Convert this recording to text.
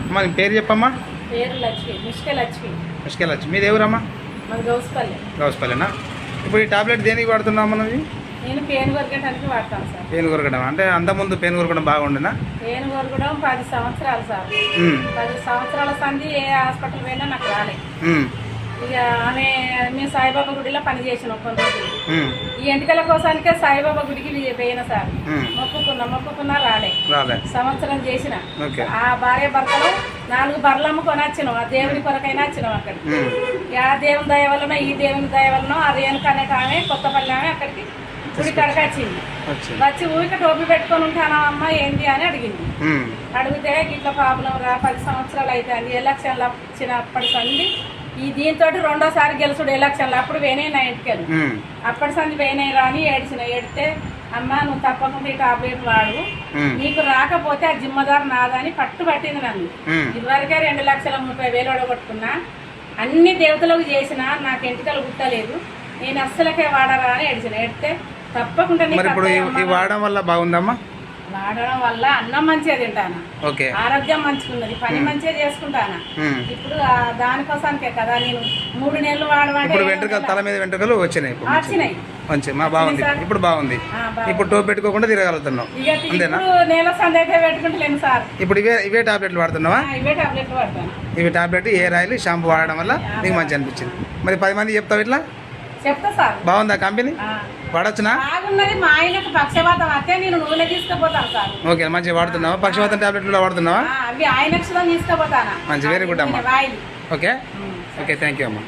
అమ్మా నీ పేరు చెప్పమ్మా. పేరు లక్ష్మి, లక్ష్మి. లక్ష్మి. మీది ఎవరమ్మా? మాది గౌస్పల్లి. గౌస్పల్లినా? ఇప్పుడు ఈ టాబ్లెట్ దేనికి వాడుతున్నావు మనం? నేను పెయిన్ కొరకడానికి వాడతాను సార్. పెయిన్ కొరకడం అంటే అంతకుముందు పెయిన్ కొరకడం బాగుండేనా? పెయిన్ కొరకడం 10 సంవత్సరాలు సార్. 10 సంవత్సరాల సంది ఏ హాస్పిటల్ పోయినా నాకు రాలేదు. ఇక మేము సాయిబాబా గుడిలో పని చేసినాం కొన్ని రోజులు. ఈ ఎంటికల కోసానికే సాయిబాబా గుడికి పోయినా సార్. మొక్కుకున్నా రాలే. సంవత్సరం చేసిన ఆ భార్య భర్తలు 4 బర్రెలు కొనొచ్చినాం. ఆ దేవుని కొరకైనా వచ్చినాం అక్కడికి. ఆ దేవుని దయ వలన ఈ దేవుని దయ వలన ఆ రేణుక అనేట ఆమె కొత్తపల్లి ఆమె అక్కడికి గుడి కడక వచ్చింది. వచ్చి ఊరికి టోపీ పెట్టుకొని ఉంటానా అమ్మ ఏంటి అని అడిగింది. అడిగితే ఇట్లా ప్రాబ్లం రా 10 సంవత్సరాలు అయితే అండి ఎలక్షన్లు వచ్చినప్పటి సంది ఈ దీంతో రెండోసారి గెలుచుడు ఎలక్షన్లు అప్పుడు వేనాయి నా ఇంటికెళ్ళి. అప్పటి సంది వేనాయి రాని ఏడితే అమ్మ నువ్వు తప్పకుండా ఈ టాబ్లెట్ వాడు, నీకు రాకపోతే ఆ జిమ్మదారు నాదని పట్టింది నన్ను. ఇదివరకే 2,30,000 ఓడగొట్టుకున్నా. అన్ని దేవతలకు చేసినా నాకు ఎంటికలు గుట్టలేదు, నేను అస్సలకే వాడరా అని ఏడితే తప్పకుండా వాడడం వల్ల బాగుందమ్మా. వాడడం వల్ల అన్నం మంచిగా తింటాను, ఆరోగ్యం మంచిగున్నది, పని మంచిగా చేసుకుంటాను. ఇప్పుడు దానికోసానికే కదా నేను 3 నెలలు వాడమంటే తల మీద వెంట్రుకలు వచ్చినాయి. బాగుంది, ఇప్పుడు బాగుంది. ఇప్పుడు టోప్ పెట్టుకోకుండా తిరగలుగుతున్నావు అంతేనా? నెల సంది అయితే పెట్టుకుంటలేను సార్. ఇప్పుడు ఇవే టాబ్లెట్లు వాడుతున్నావా? ఇవే టాబ్లెట్లు వాడతాను. ఇవి టాబ్లెట్ హెయిర్ ఆయిల్ షాంపూ వాడడం వల్ల నీకు మంచి అనిపించింది. మరి 10 మంది చెప్తావు ఇట్లా? చెప్తా సార్. బాగుందా కంపెనీ? వాడొచ్చునా? బాగున్నది. మా ఆయనకు పక్షవాతం అయితే నేను నూనె తీసుకుపోతాను సార్. ఓకే, మంచిగా వాడుతున్నావా? పక్షవాతం టాబ్లెట్లు వాడుతున్నావా? అవి ఆయనకు తీసుకుపోతాను. మంచి, వెరీ గుడ్ అమ్మా. ఓకే, థ్యాంక్ యూ అమ్మా.